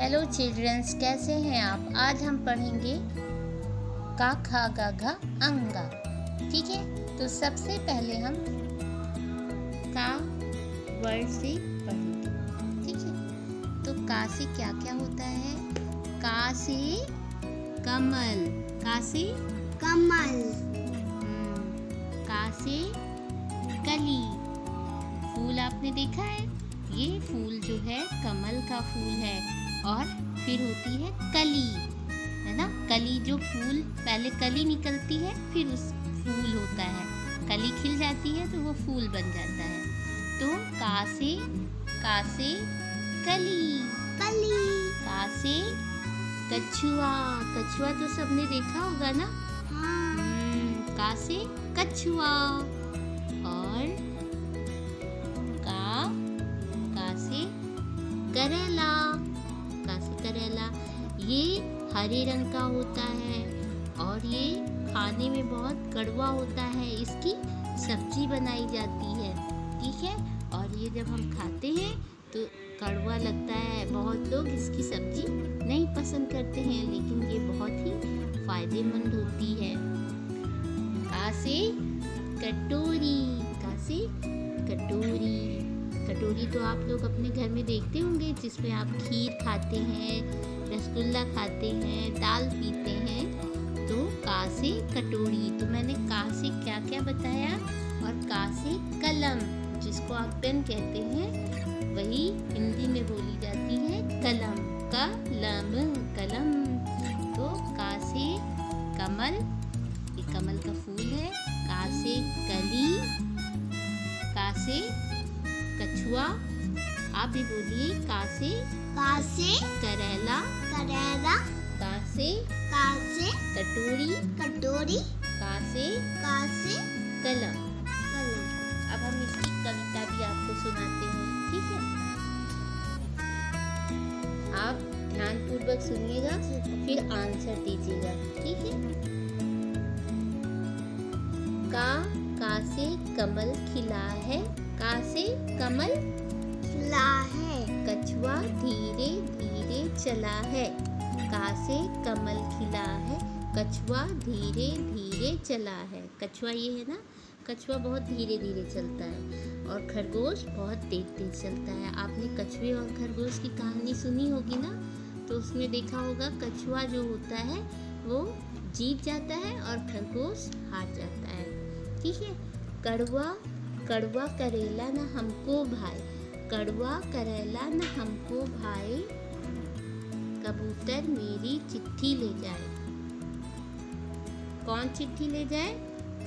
Hello children's, कैसे हैं आप। आज हम पढ़ेंगे का खा गा घा अंगा। ठीक है, तो सबसे पहले हम का वर्ड से पढ़ेंगे। ठीक है, तो का से क्या क्या होता है। का से कमल, का से कमल, का से कली। फूल आपने देखा है, ये फूल जो है कमल का फूल है। और फिर होती है कली, है ना। कली जो फूल, पहले कली निकलती है, फिर उस फूल होता है, कली खिल जाती है तो वो फूल बन जाता है। तो का से कली, कली, का से कछुआ। कछुआ तो सबने देखा होगा ना। हाँ, का से कछुआ। और का से करेला, का से करेला। ये हरे रंग का होता है और ये खाने में बहुत कड़वा होता है। इसकी सब्जी बनाई जाती है, ठीक है। और ये जब हम खाते हैं तो कड़वा लगता है। बहुत लोग इसकी सब्जी नहीं पसंद करते हैं, लेकिन ये बहुत ही फायदेमंद होती है। का से कटोरी, का से कटोरी। कटोरी तो आप लोग अपने घर में देखते होंगे, जिसमें आप खीर खाते हैं, रसगुल्ला खाते हैं, दाल पीते हैं। तो का से कटोरी। तो मैंने का से क्या क्या बताया। और का से कलम, जिसको आप पेन कहते हैं, वही हिंदी में बोली जाती है कलम। कलम, कलम। तो का से कमल, ये कमल का फूल है। का से कली, का से कछुआ। आप भी बोलिए, का से करेला, करेला, का से कटोरी, कटोरी, का से कलम। कलम। अब हम इसकी कविता भी आपको सुनाते हैं, ठीक है। आप ध्यान पूर्वक सुनिएगा, फिर आंसर दीजिएगा, ठीक है। का से कमल खिला है, का से कमल खिला है, कछुआ धीरे धीरे चला है। का से कमल खिला है, कछुआ धीरे धीरे चला है। कछुआ ये है ना, कछुआ बहुत धीरे धीरे चलता है और खरगोश बहुत तेज तेज चलता है। आपने कछुए और खरगोश की कहानी सुनी होगी ना, तो उसमें देखा होगा कछुआ जो होता है वो जीत जाता है और खरगोश हार जाता है, ठीक है। कड़वा करेला न हमको भाई, कड़वा करेला न हमको भाई, कबूतर मेरी चिट्ठी ले जाए। कौन चिट्ठी ले जाए?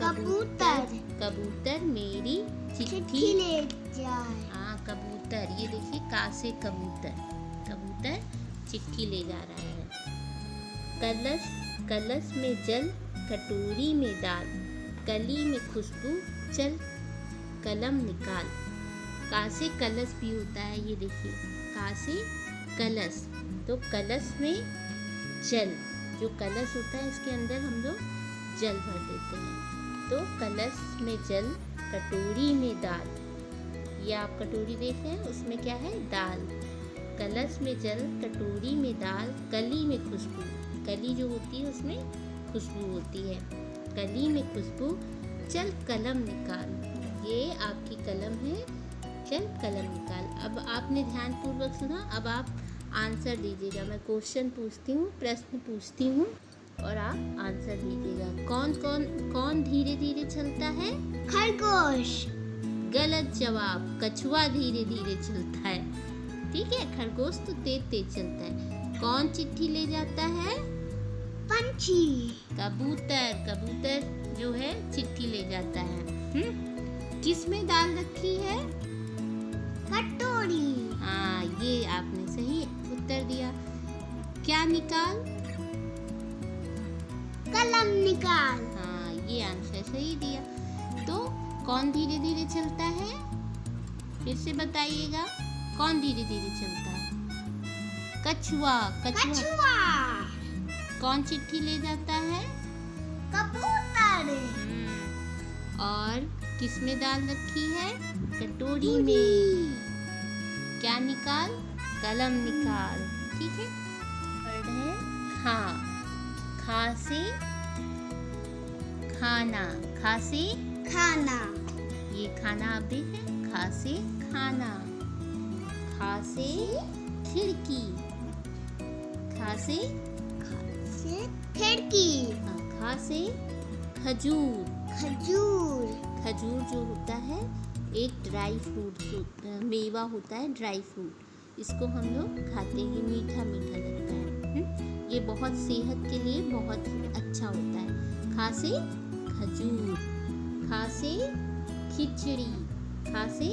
कबूतर। कबूतर मेरी चिट्ठी ले जाए। हाँ, कबूतर। ये देखिए, का से कबूतर, कबूतर चिट्ठी ले जा रहा है। कलश में जल, कटोरी में दाल, कली में खुशबू, चल कलम निकाल। का से कलश भी होता है, ये देखिए, का से कलश। तो कलश में जल, जो कलश होता है इसके अंदर हम लोग जल भर देते हैं। तो कलश में जल, कटोरी में दाल। ये आप कटोरी देख रहे हैं, उसमें क्या है? दाल। कलश में जल, कटोरी में दाल, कली में खुशबू। कली जो होती है उसमें खुशबू होती है। कली में खुशबू, चल कलम निकाल। ये आपकी कलम है, चल कलम निकाल। अब आपने ध्यान पूर्वक सुना, अब आप आंसर दीजिएगा। मैं क्वेश्चन पूछती हूँ, प्रश्न पूछती हूँ और आप आंसर दीजिएगा। कौन धीरे धीरे चलता है? खरगोश। गलत जवाब, कछुआ धीरे धीरे चलता है, ठीक है। खरगोश तो तेज तेज चलता है। कौन चिट्ठी ले जाता है? पंछी। कबूतर जो है चिट्ठी ले जाता है। किसमें दाल रखी है? कटोरी। हाँ, ये आपने सही उत्तर दिया। क्या निकाल? कलम निकाल। हाँ, ये आंसर सही दिया। तो कौन धीरे धीरे चलता है? फिर से बताइएगा, कौन धीरे धीरे चलता है? कछुआ। कौन चिट्ठी ले जाता है? कबूतर। और किसमें दाल रखी है? कटोरी में। क्या निकाल? कलम निकाल। ठीक है। वर्ड है खा। खा से खाना, खा से खाना, ये खाना आप देखें, खा से खाना। खा से खिड़की, खा से खिड़की, खा से खजूर। खजूर, खजूर जो होता है एक ड्राई फ्रूट, मेवा होता है, ड्राई फ्रूट। इसको हम लोग खाते हैं, मीठा मीठा लगता है। ये बहुत सेहत के लिए बहुत ही अच्छा होता है। खा से खजूर, खा से खिचड़ी, खा से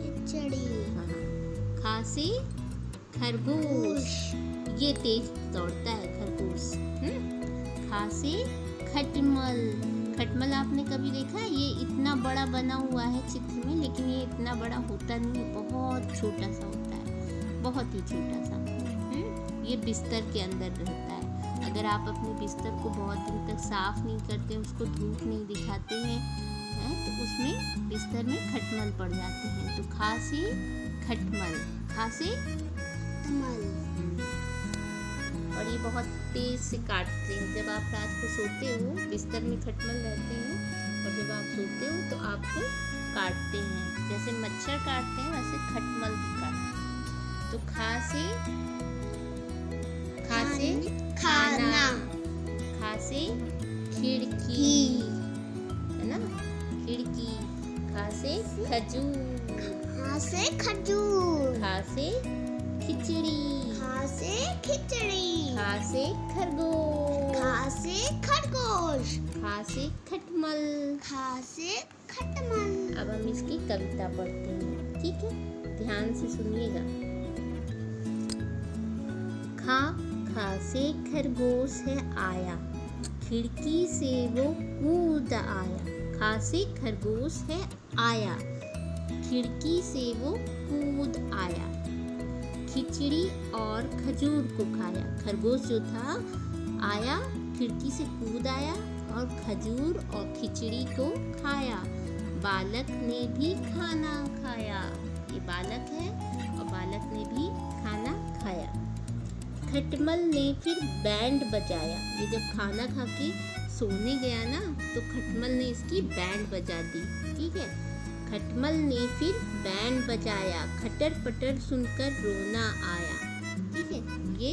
खिचड़ी, खा से खरगोश, ये तेज दौड़ता है खरगोश। खा से खटमल। खटमल आपने कभी देखा है? ये इतना बड़ा बना हुआ है चित्र में, लेकिन ये इतना बड़ा होता नहीं है, बहुत छोटा सा होता है, बहुत ही छोटा सा। ये बिस्तर के अंदर रहता है। अगर आप अपने बिस्तर को बहुत दिन तक साफ नहीं करते, उसको धूप नहीं दिखाते हैं, तो उसमें बिस्तर में खटमल पड़ जाते हैं। तो खा से खटमल, खा से खटमल। और ये बहुत तेज से काटते हैं। जब आप रात को सोते हो, बिस्तर में खटमल रहते हैं, और जब आप सोते हो तो आपको काटते हैं। जैसे मच्छर काटते हैं वैसे खटमल भी काटते हैं। तो खा से खाना, खा से खिड़की, है ना, खिड़की। खा से खजूर, खा से खजूर, खा से खिचड़ी, खा से खिचड़ी, खा से खरगोश, खा से खरगोश, खा से खटमल। खा से खटमल। अब हम इसकी कविता पढ़ते हैं, ठीक है? ध्यान से सुनिएगा। खा से खरगोश है आया, खिड़की से वो कूद आया। खा से खरगोश है आया, खिड़की से वो कूद आया। खिचड़ी और खजूर को खाया। खरगोश जो था आया, खिड़की से कूद आया और खजूर और खिचड़ी को खाया। बालक ने भी खाना खाया। ये बालक है और बालक ने भी खाना खाया। खटमल ने फिर बैंड बजाया। ये जब खाना खा के सोने गया ना, तो खटमल ने इसकी बैंड बजा दी, ठीक है? खटमल ने फिर बैंड बजाया, खटर पटर सुनकर रोना आया, ठीक है? ये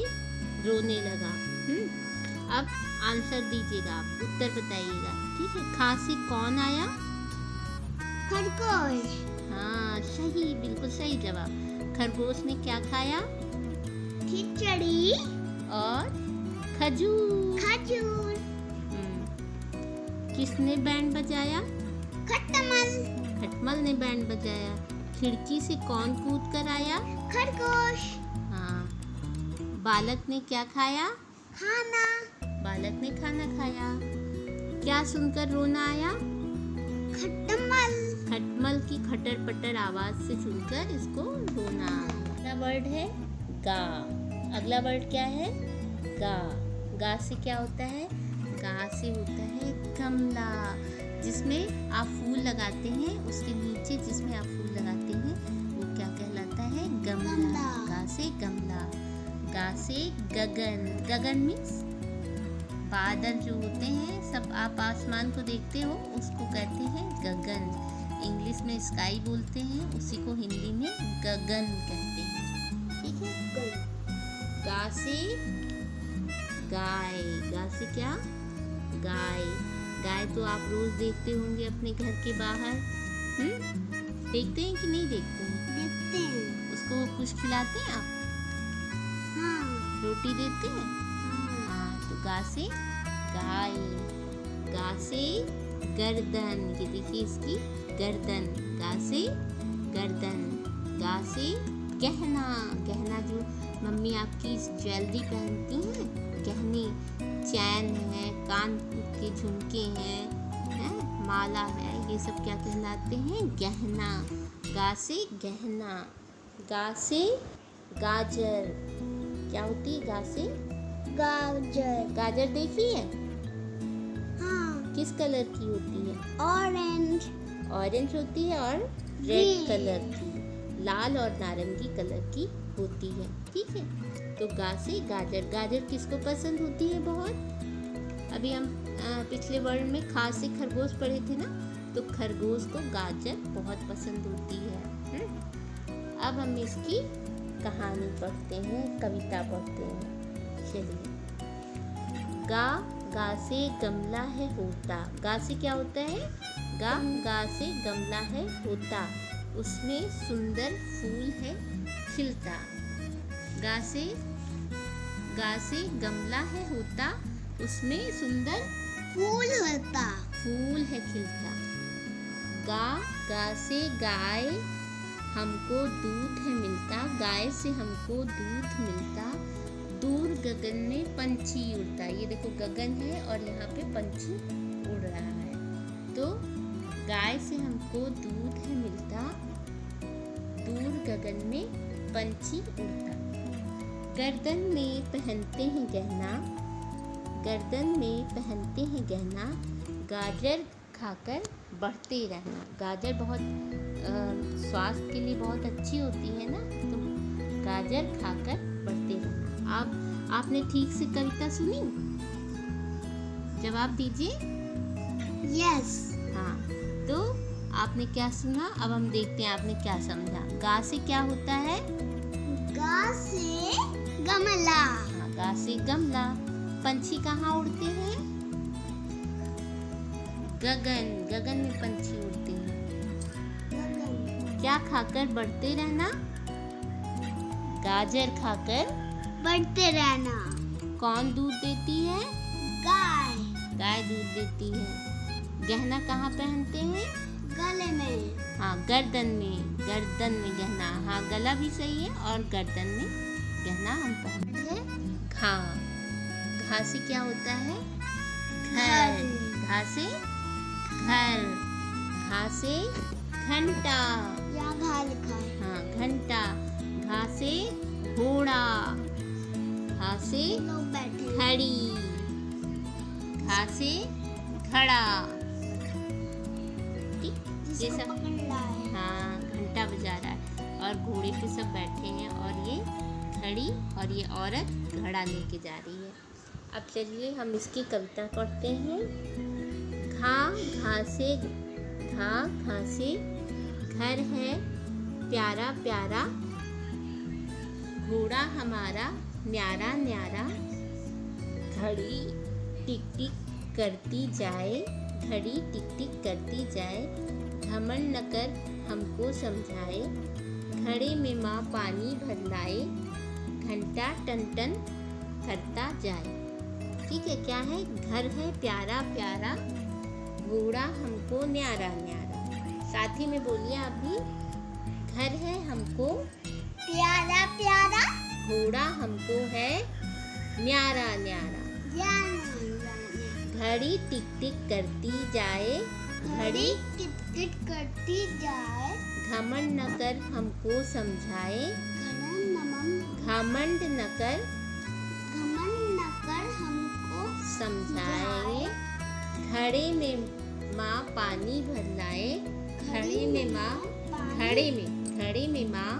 रोने लगा। अब आंसर दीजिएगा, आप उत्तर बताइएगा, ठीक है? खा से कौन आया? खरगोश। हाँ, सही, बिल्कुल सही जवाब। खरगोश ने क्या खाया? खिचड़ी और खजूर। खजूर। किसने बैंड बजाया? खटमल। खटमल ने बैंड बजाया। खिड़की से कौन कूद कर आया? खरगोश। हाँ। बालक ने क्या खाया? खाना। बालक ने खाना खाया। क्या सुनकर रोना आया? खटमल। खटमल की खटर पटर आवाज से सुनकर इसको रोना आया। अगला वर्ड है गा। अगला वर्ड क्या है? गा। गा से क्या होता है? गा से होता है गमला, जिसमें आप फूल लगाते हैं। उसके नीचे जिसमें आप फूल लगाते हैं वो क्या कहलाता है? गमला। गा से गमला। गा से गगन। गगन मीन्स बादल जो होते हैं, सब आप आसमान को देखते हो, उसको कहते हैं गगन। इंग्लिश में स्काई बोलते हैं, उसी को हिंदी में गगन कहते हैं, ठीक है? गा से गाय। गा से क्या? गाय। गाय तो आप रोज देखते होंगे अपने घर के बाहर। देखते हैं कि नहीं देखते हैं? देखते हैं। उसको कुछ खिलाते हैं आप? हाँ। रोटी देते हैं? हाँ। तो गा से गाय। गा से गर्दन। ये देखिए इसकी गर्दन। गा से गर्दन। गा से गहना। गहना जो मम्मी आपकी ज्वेलरी पहनती हैं, गहने, चैन है, कान के झुमके हैं, माला है, ये सब क्या कहलाते हैं? गहना। गा से गहना। गा से गाजर। क्या होती है गा से? गाजर। गाजर देखी है? हाँ। किस कलर की होती है? ऑरेंज। ऑरेंज होती है और रेड कलर की, लाल और नारंगी कलर की होती है, ठीक है? तो गा से गाजर। गाजर किसको पसंद होती है बहुत? अभी हम पिछले वर्ड में खा से खरगोश पढ़े थे ना, तो खरगोश को गाजर बहुत पसंद होती है। अब हम इसकी कहानी पढ़ते हैं, कविता पढ़ते हैं। चलिए। गा से गमला है होता। गा से क्या होता है? गा से गमला है होता, उसमें सुंदर फूल है खिलता। गा से गमला है होता, उसमें सुंदर फूल होता, फूल है खिलता। गा से गाय हमको दूध है मिलता। गाय से हमको दूध मिलता। दूर गगन में पंछी उड़ता। ये देखो गगन है और यहाँ पे पंछी उड़ रहा है। तो गाय से हमको दूध है मिलता, दूर गगन में पंछी उड़ता। गर्दन में पहनते हैं गहना, गर्दन में पहनते हैं गहना, गाजर खाकर बढ़ते रहना। गाजर बहुत स्वास्थ्य के लिए बहुत अच्छी होती है ना, तो गाजर खाकर बढ़ते रहना। आपने ठीक से कविता सुनी? जवाब दीजिए। यस। हाँ, तो आपने क्या सुना? अब हम देखते हैं आपने क्या समझा। गा से क्या होता है? गा से गमला। हाँ, गा से गमला। पंछी कहाँ उड़ते हैं? गगन। गगन में पंछी उड़ते हैं। क्या खाकर बढ़ते रहना? गाजर खाकर बढ़ते रहना। कौन दूध देती है? गाय। गाय दूध देती है। गहना कहाँ पहनते हैं? गले में। हाँ, गर्दन में। गर्दन में गहना। हाँ, गला भी सही है, और गर्दन में गहना हम पहनते हैं। घा से क्या होता है? घर। घा से घर। घा से घंटा। यहाँ घा लिखा है। हाँ, घंटा। घा से घोड़ा। घा से लोग बैठे। घड़ी। घा से घड़ा। ठीक, ये सब पकड़ रहा है। हाँ, घंटा बजा रहा है और घोड़े पे सब बैठे हैं, और ये घड़ी और ये औरत घड़ा लेके जा रही है। अब चलिए हम इसकी कविता पढ़ते हैं। घा से घर है प्यारा प्यारा, घोड़ा हमारा न्यारा न्यारा। घड़ी टिक टिक करती जाए, घड़ी टिक टिक करती जाए। घमंड न कर हमको समझाए, घड़े में माँ पानी भर लाए। घंटा टन टन करता जाए। ठीक है, क्या है? घर है प्यारा प्यारा, घोड़ा हमको न्यारा न्यारा। साथ ही में बोलिए आप भी। घर है हमको प्यारा प्यारा, घोड़ा हमको है न्यारा न्यारा। घड़ी टिक टिक करती जाए, घड़ी टिक टिक करती जाए। घमंड न कर हमको समझाए, घमंड न कर हमको समझाए। घड़े में माँ पानी भर लाए, घड़े में माँ घड़े में माँ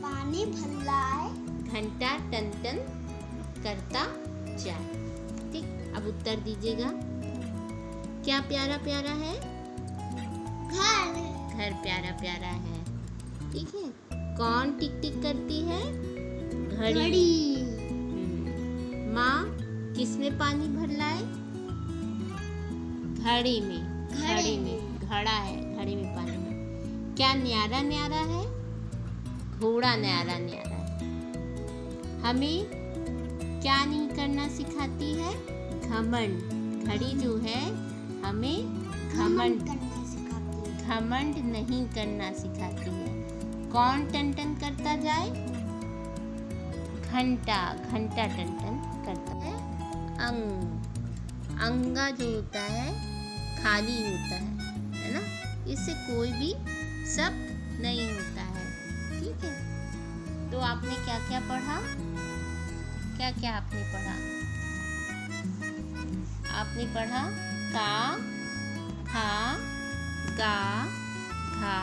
पानी भर लाए। घंटा टन टन करता जाए। ठीक, अब उत्तर दीजिएगा। क्या प्यारा प्यारा है? घर प्यारा प्यारा है। ठीक है। कौन टिक टिक करती है? घड़ी। माँ किस में पानी भर लाए? घड़े में। घड़ा है, घड़े में पानी भर। क्या न्यारा न्यारा है? घोड़ा न्यारा न्यारा है। हमें क्या नहीं करना सिखाती है? घमंड। घड़ी जो है हमें घमंड नहीं करना सिखाती है। कौन टन टन करता जाए? घंटा टन टन करता है। अंगा जो होता है खाली होता है ना, इससे कोई भी शब्द नहीं होता है। ठीक है, तो आपने क्या क्या पढ़ा? क्या क्या आपने पढ़ा? आपने पढ़ा का, खा, गा, घा,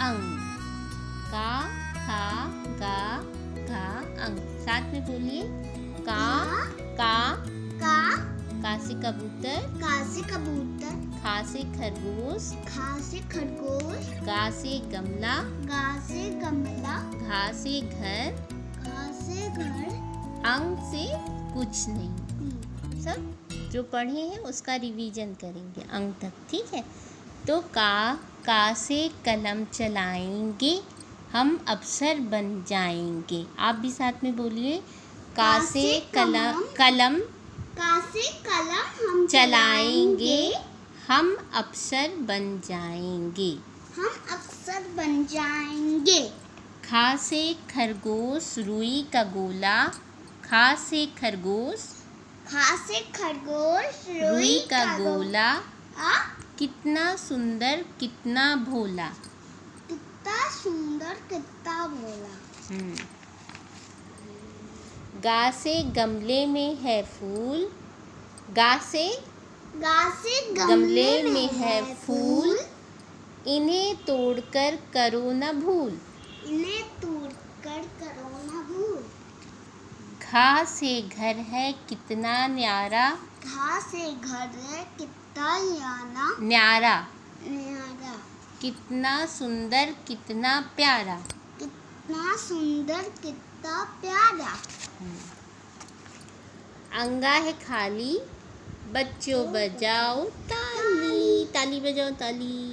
अंग। का, खा, गा, घा अंग। साथ में बोलिए का का का से कबूतर, का से कबूतर, खा से खरगोश, खा से खरगोश, गा से गमला, गा से गमला, घा से घर, घा से घर, अंग से कुछ नहीं। सब जो पढ़े हैं उसका रिवीजन करेंगे अंग तक, ठीक है। तो का से कलम चलाएंगे, हम अफसर बन जाएंगे। आप भी साथ में बोलिए का से कलम का से कलम हम चलाएंगे, हम अफसर बन जाएंगे। हम अफसर बन जाएंगे। खा से खरगोश रुई का गोला, खा से खरगोश खा से खरगोश रुई का गोला, आ कितना सुंदर कितना भोला। कितना सुंदर कितना भोला। गा से गमले में है फूल, गा से गमले में है फूल, इन्हें तोड़कर करो न भूल। इन्हें तोड़कर करो न भूल। घा से घर है कितना न्यारा, घा से घर है कितना न्यारा, न्यारा, कितना सुंदर कितना प्यारा। कितना सुंदर कितना प्यारा। अंगा है खाली, बच्चों बजाओ ताली, ताली बजाओ ताली।